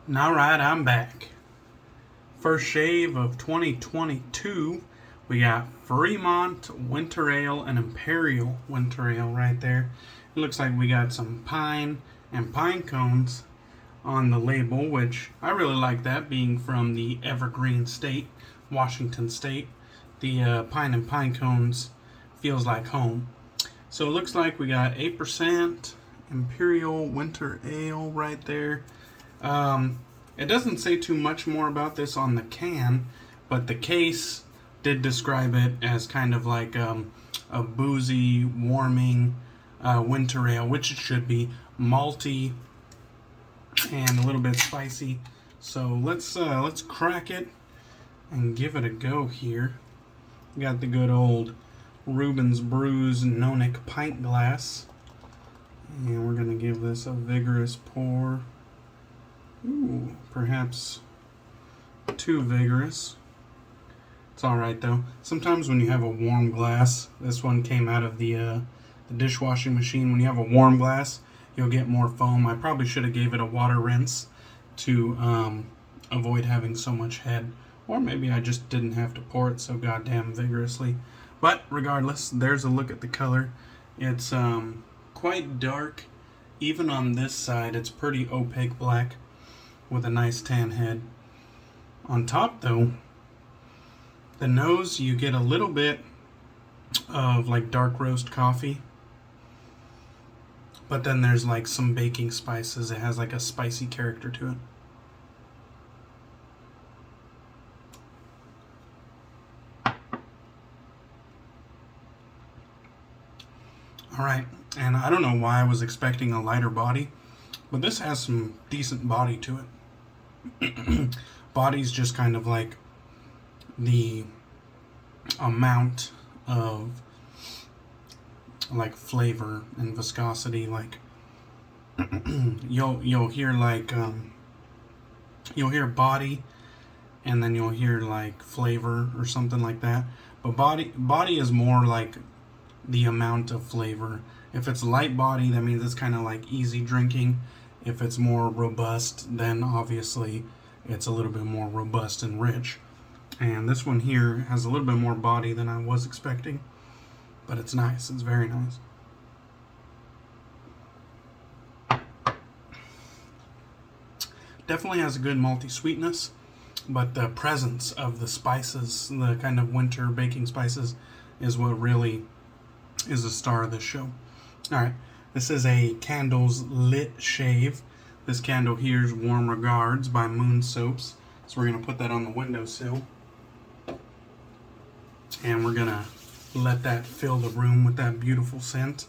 Alright, I'm back. First shave of 2022. We got Fremont Winter Ale and Imperial Winter Ale right there. It looks like we got some pine and pine cones on the label, which I really like that, being from the Evergreen State, Washington State. The pine and pine cones feels like home. So it looks like we got 8% Imperial Winter Ale right there. It doesn't say too much more about this on the can, but the case did describe it as kind of like a boozy, warming winter ale, which it should be, malty and a little bit spicy. So let's crack it and give it a go here. We got the good old Reuben's Brews Nonic pint glass, and we're gonna give this a vigorous pour. Ooh, perhaps too vigorous. It's alright though. Sometimes when you have a warm glass, this one came out of the dishwashing machine. When you have a warm glass, you'll get more foam. I probably should have gave it a water rinse to avoid having so much head. Or maybe I just didn't have to pour it so goddamn vigorously. But regardless, there's a look at the color. It's quite dark. Even on this side, it's pretty opaque black with a nice tan head. On top though, the nose, you get a little bit of like dark roast coffee, but then there's like some baking spices. It has like a spicy character to it. Alright, and I don't know why I was expecting a lighter body, but this has some decent body to it. Body's just kind of like the amount of like flavor and viscosity. Like you'll hear like you'll hear body, and then you'll hear like flavor or something like that. But body is more like the amount of flavor. If it's light body, that means it's kind of like easy drinking. If it's more robust, then obviously it's a little bit more robust and rich. And this one here has a little bit more body than I was expecting. But it's nice. It's very nice. Definitely has a good malty sweetness. But the presence of the spices, the kind of winter baking spices, is what really is the star of this show. Alright. This is a Candles Lit Shave. This candle here is Warm Regards by Moon Soaps. So we're going to put that on the windowsill. And we're going to let that fill the room with that beautiful scent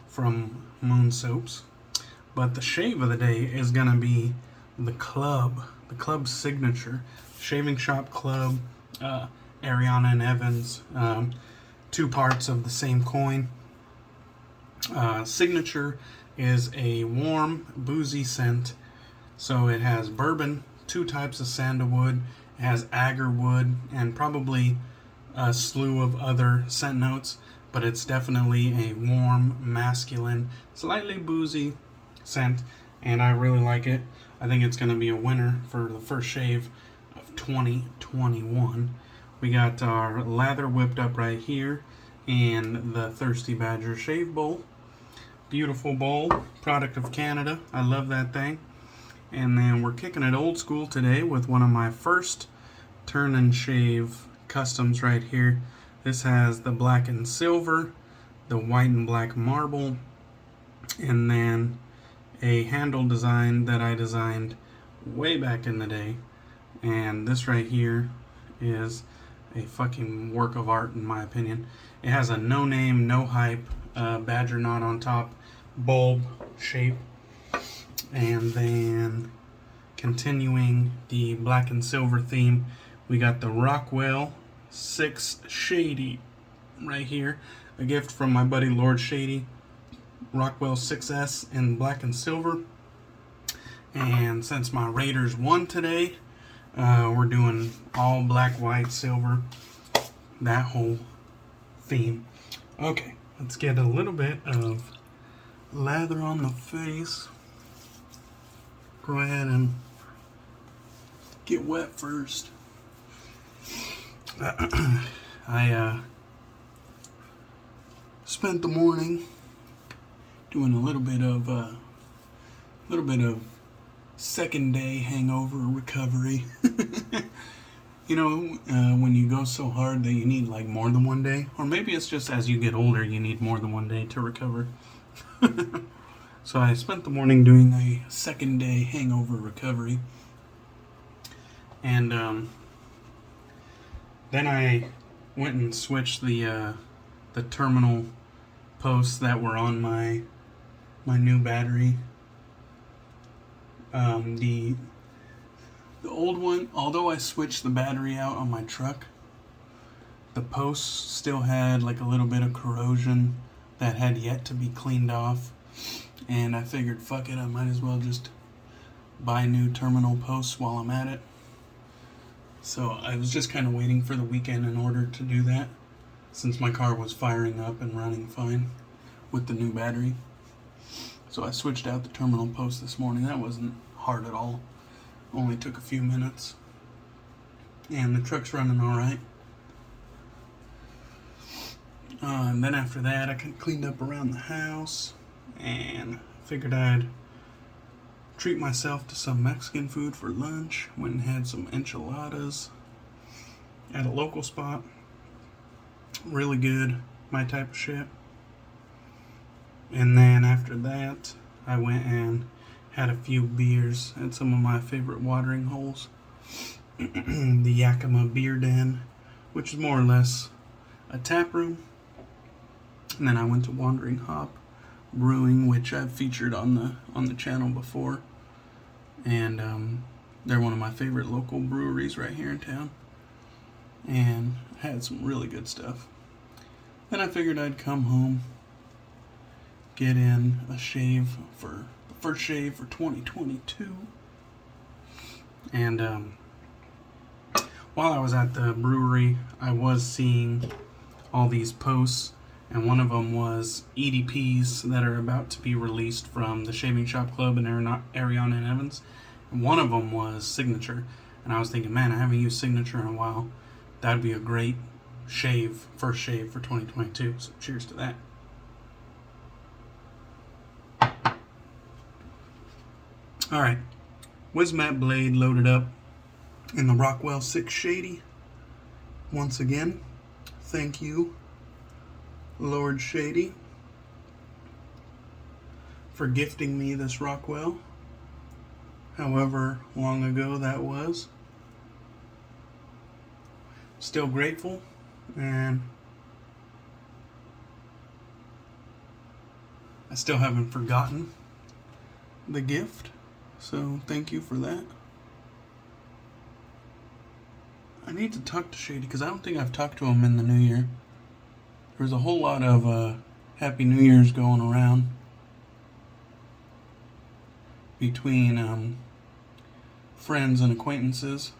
from Moon Soaps. But the shave of the day is going to be the Club Signature. Shaving Shop Club, Ariana and Evans. Two parts of the same coin. Signature is a warm, boozy scent. So it has bourbon, 2 types of sandalwood, it has agarwood, and probably a slew of other scent notes. But it's definitely a warm, masculine, slightly boozy scent, and I really like it. I think it's going to be a winner for the first shave of 2021. We got our lather whipped up right here, and the Thirsty Badger Shave Bowl. Beautiful bowl, product of Canada. I love that thing. And then we're kicking it old school today with one of my first turn and shave customs right here. This has the black and silver, the white and black marble, and then a handle design that I designed way back in the day. And this right here is a fucking work of art in my opinion. It has a no name, no hype badger knot on top, bulb shape, and then continuing the black and silver theme, we got the Rockwell 6Shady right here, a gift from my buddy Lord Shady. Rockwell 6S in black and silver. And since my Raiders won today, we're doing all black, white, silver, that whole theme. Okay, let's get a little bit of lather on the face. Go ahead and get wet first. I spent the morning doing a little bit of second day hangover recovery. You know, when you go so hard that you need like more than one day, or maybe it's just as you get older you need more than one day to recover. So I spent the morning doing a second day hangover recovery, and then I went and switched the terminal posts that were on my new battery. The old one, although I switched the battery out on my truck, the posts still had like a little bit of corrosion that had yet to be cleaned off. And I figured, fuck it, I might as well just buy new terminal posts while I'm at it. So I was just kind of waiting for the weekend in order to do that, since my car was firing up and running fine with the new battery. So I switched out the terminal post this morning. That wasn't hard at all. Only took a few minutes. And the truck's running alright. And then after that, I cleaned up around the house and figured I'd treat myself to some Mexican food for lunch. Went and had some enchiladas at a local spot. Really good, my type of shit. And then after that, I went and had a few beers at some of my favorite watering holes. The Yakima Beer Den, which is more or less a tap room. And then I went to Wandering Hop Brewing, which I've featured on the channel before. And they're one of my favorite local breweries right here in town. And had some really good stuff. Then I figured I'd come home, get in a shave for the first shave for 2022. And while I was at the brewery, I was seeing all these posts, and one of them was EDPs that are about to be released from the Shaving Shop Club in Ariana and Evans. And one of them was Signature. And I was thinking, man, I haven't used Signature in a while. That'd be a great shave, first shave for 2022. So cheers to that. Alright, Wizamet Blade loaded up in the Rockwell 6Shady. Once again, thank you, Lord Shady, for gifting me this Rockwell, however long ago that was. Still grateful, and I still haven't forgotten the gift. So, thank you for that. I need to talk to Shady, because I don't think I've talked to him in the new year. There's a whole lot of Happy New Year's going around between friends and acquaintances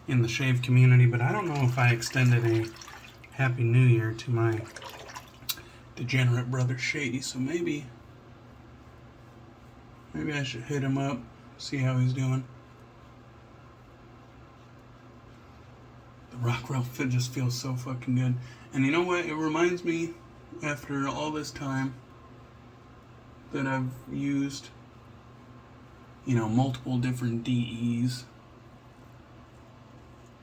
in the shave community, but I don't know if I extended a Happy New Year to my degenerate brother Shady, so maybe I should hit him up, see how he's doing. The Rockwell fit just feels so fucking good. And you know what? It reminds me, after all this time that I've used, multiple different DEs,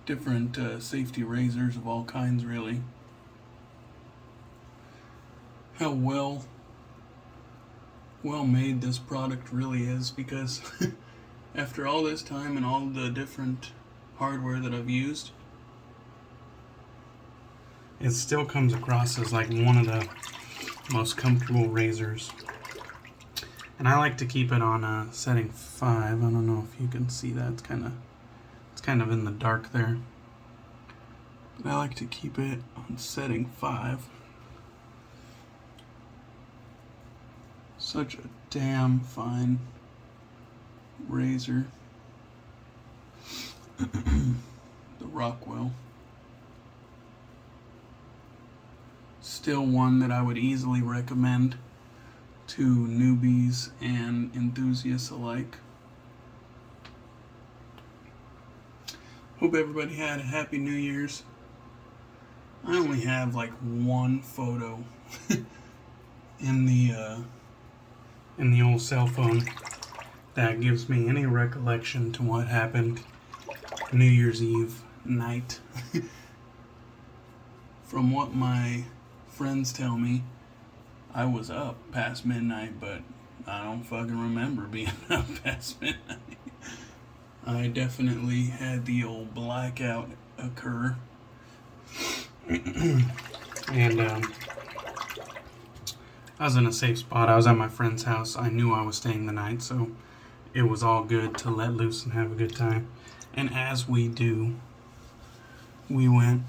different safety razors of all kinds, really, how well made this product really is, because after all this time and all the different hardware that I've used, it still comes across as like one of the most comfortable razors. And I like to keep it on setting 5. I don't know if you can see that. It's kind of in the dark there. But I like to keep it on setting 5. Such a damn fine razor. The Rockwell. Still one that I would easily recommend to newbies and enthusiasts alike. Hope everybody had a happy New Year's. I only have like one photo in the old cell phone that gives me any recollection to what happened New Year's Eve night. From what my friends tell me, I was up past midnight, but I don't fucking remember being up past midnight. I definitely had the old blackout occur. And I was in a safe spot. I was at my friend's house. I knew I was staying the night, so it was all good to let loose and have a good time. And as we do, we went,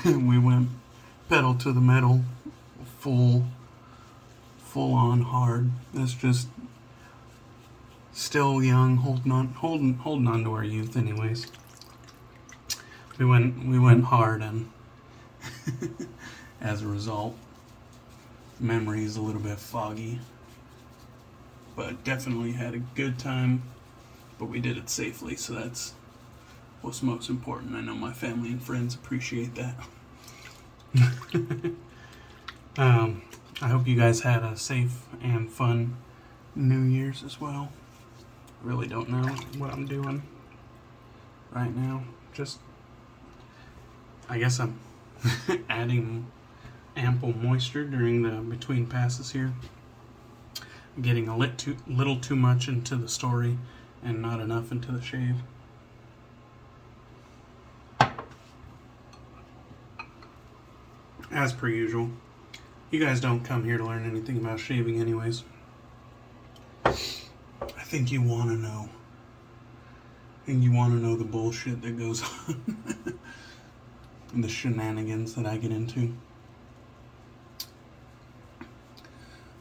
we went pedal to the metal, full on hard. That's just still young, holding on to our youth, anyways. We went hard, and as a result, memory is a little bit foggy. But definitely had a good time. But we did it safely, so that's what's most important. I know my family and friends appreciate that. I hope you guys had a safe and fun New Year's as well. Really don't know what I'm doing right now. Just, I guess I'm adding ample moisture during the between passes here. Getting a little too much into the story and not enough into the shave. As per usual. You guys don't come here to learn anything about shaving anyways. I think you want to know. And you want to know the bullshit that goes on. And the shenanigans that I get into.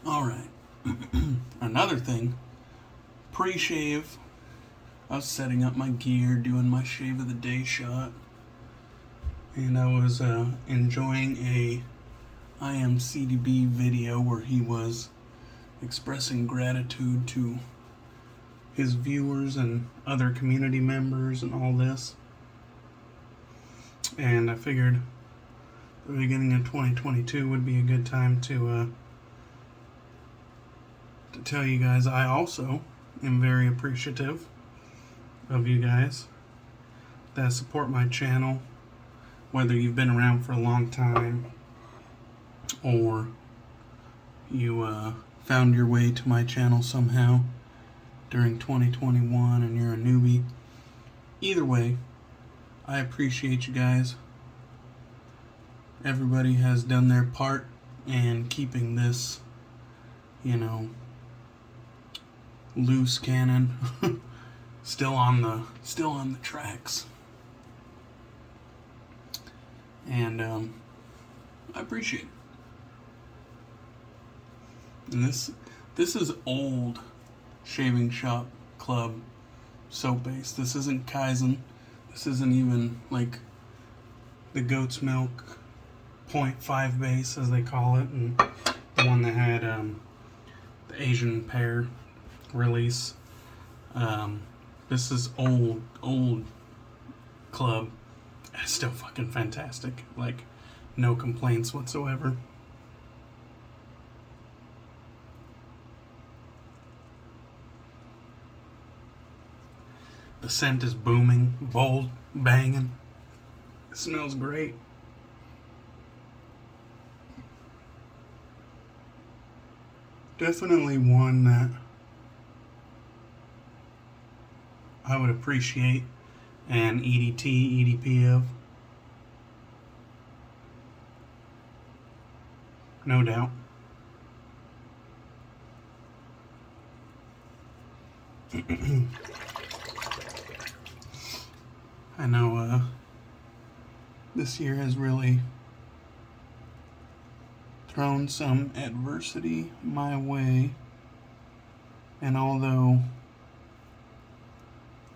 Alright. Another thing. Pre-shave. I was setting up my gear, doing my shave of the day shot. And I was enjoying a IMCDB video where he was expressing gratitude to his viewers and other community members and all this. And I figured the beginning of 2022 would be a good time to tell you guys I also am very appreciative of you guys that support my channel, whether you've been around for a long time or you found your way to my channel somehow during 2021 and you're a newbie. Either way, I appreciate you guys. Everybody has done their part in keeping this, loose cannon still on the tracks. And I appreciate it. And this is old Shaving Shop Club soap base. This isn't Kaizen. This isn't even like the goat's milk 0.5 base, as they call it, and the one that had the Asian pear release. This is old club. It's still fucking fantastic. Like, no complaints whatsoever. The scent is booming, bold, banging. It smells great. Definitely one that I would appreciate an EDP of. No doubt. I know this year has really thrown some adversity my way, and although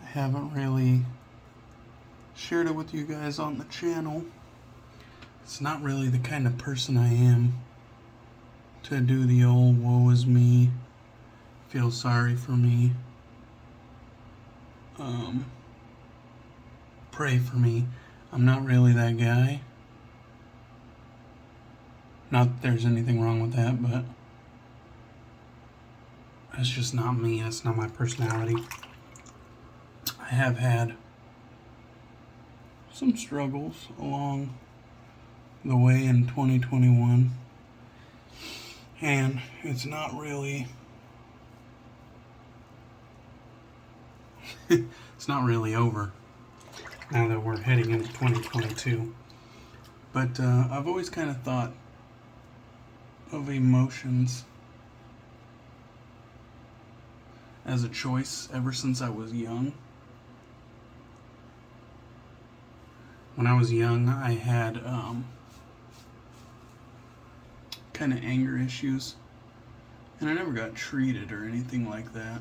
I haven't really shared it with you guys on the channel, it's not really the kind of person I am to do the old woe is me, feel sorry for me. pray for me. I'm not really that guy. Not that there's anything wrong with that, but that's just not me. That's not my personality. I have had some struggles along the way in 2021, and it's not really it's not really over now that we're heading into 2022. But I've always kind of thought of emotions as a choice ever since I was young. When I was young, I had kind of anger issues, and I never got treated or anything like that.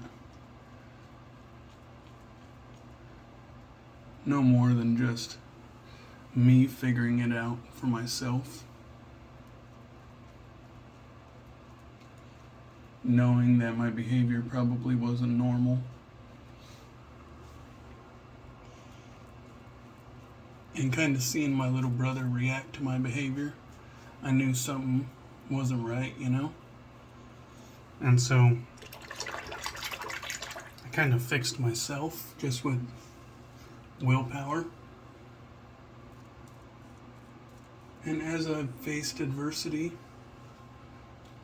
No more than just me figuring it out for myself. Knowing that my behavior probably wasn't normal. And kind of seeing my little brother react to my behavior, I knew something wasn't right, you know? And so I kind of fixed myself just with willpower. And as I've faced adversity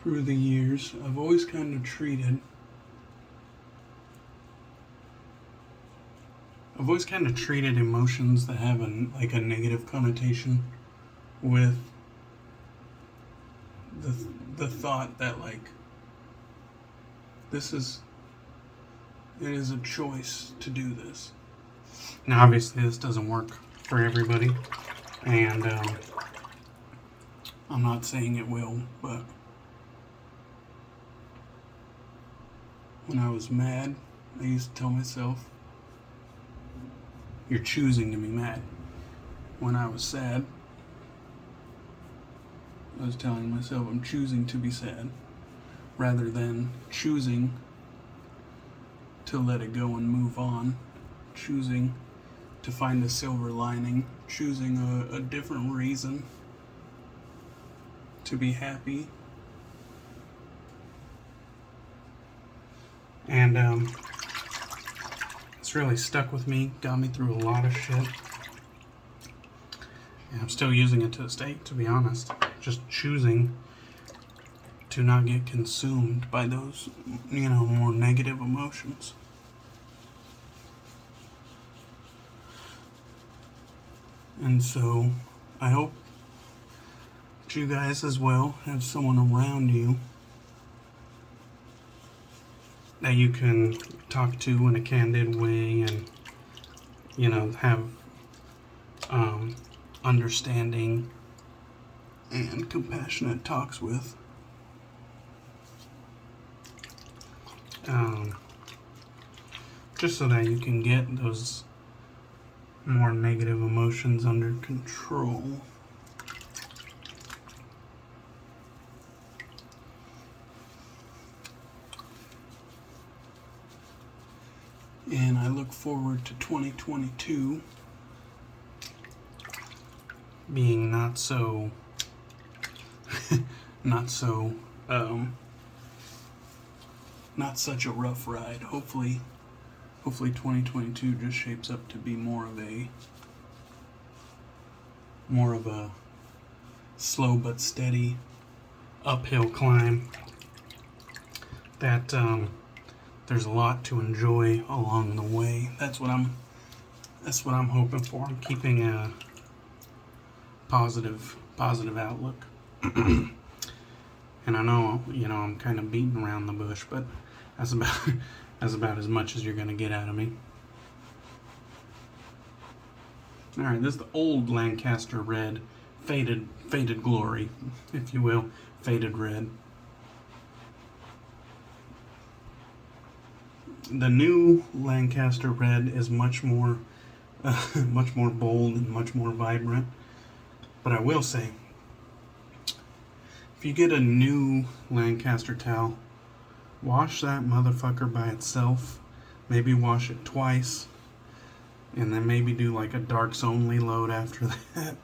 through the years, I've always kind of treated emotions that have a negative connotation with the thought that it is a choice to do this. Now obviously this doesn't work for everybody, and I'm not saying it will, but when I was mad, I used to tell myself, you're choosing to be mad. When I was sad, I was telling myself I'm choosing to be sad, rather than choosing to let it go and move on, choosing to find a silver lining, choosing a different reason to be happy. And it's really stuck with me, got me through a lot of shit. And I'm still using it to this day, to be honest. Just choosing to not get consumed by those, more negative emotions. And so, I hope that you guys as well have someone around you that you can talk to in a candid way and, have understanding and compassionate talks with. Just so that you can get those more negative emotions under control. And I look forward to 2022 being not such a rough ride. Hopefully 2022 just shapes up to be more of a slow but steady uphill climb. That there's a lot to enjoy along the way. That's what I'm hoping for. I'm keeping a positive outlook. And I know, I'm kind of beating around the bush, but that's about as much as you're gonna get out of me. All right, this is the old Lancaster red, faded glory, if you will, faded red. The new Lancaster red is much more bold and much more vibrant. But I will say, if you get a new Lancaster towel, wash that motherfucker by itself. Maybe wash it twice. and then maybe do like a darks only load after that.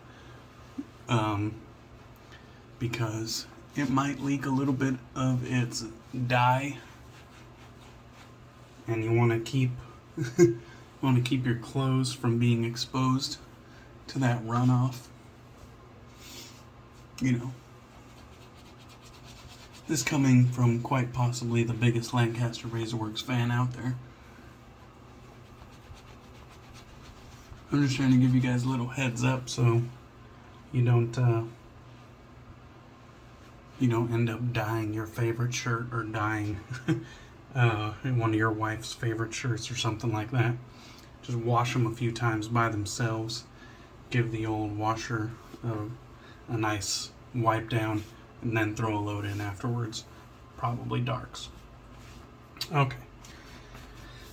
Because it might leak a little bit of its dye, and you want to keep your clothes from being exposed to that runoff. You know, this coming from quite possibly the biggest Lancaster Razorworks fan out there. I'm just trying to give you guys a little heads up so you don't end up dyeing your favorite shirt, or dyeing one of your wife's favorite shirts or something like that. Just wash them a few times by themselves. Give the old washer a nice wipe down, and then throw a load in afterwards. Probably darks. Okay.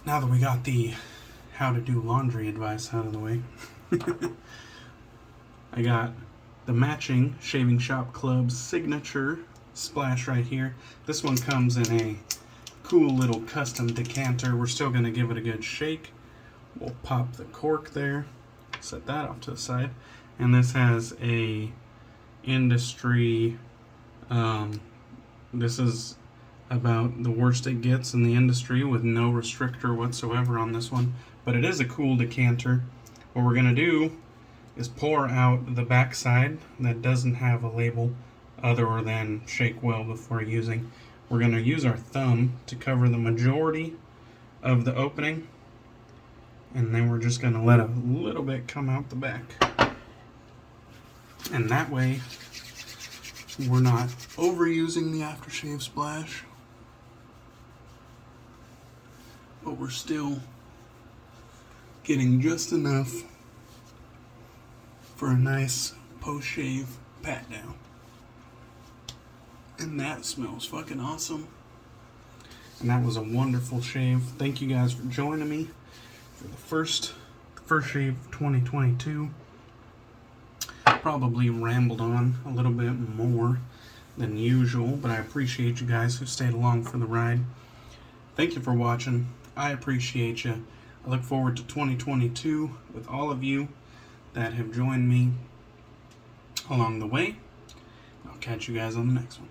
Now that we got the how to do laundry advice out of the way, I got the matching Shaving Shop Club's signature splash right here. This one comes in a cool little custom decanter. We're still going to give it a good shake. We'll pop the cork there, set that off to the side, and this has a industry, this is about the worst it gets in the industry, with no restrictor whatsoever on this one, but it is a cool decanter. What we're going to do is pour out the back side that doesn't have a label other than shake well before using. We're going to use our thumb to cover the majority of the opening, and then we're just going to let a little bit come out the back. And that way we're not overusing the aftershave splash, but we're still getting just enough for a nice post-shave pat down. And that smells fucking awesome. And that was a wonderful shave. Thank you guys for joining me for the first shave of 2022. Probably rambled on a little bit more than usual, but I appreciate you guys who stayed along for the ride. Thank you for watching. I appreciate you. I look forward to 2022 with all of you that have joined me along the way. I'll catch you guys on the next one.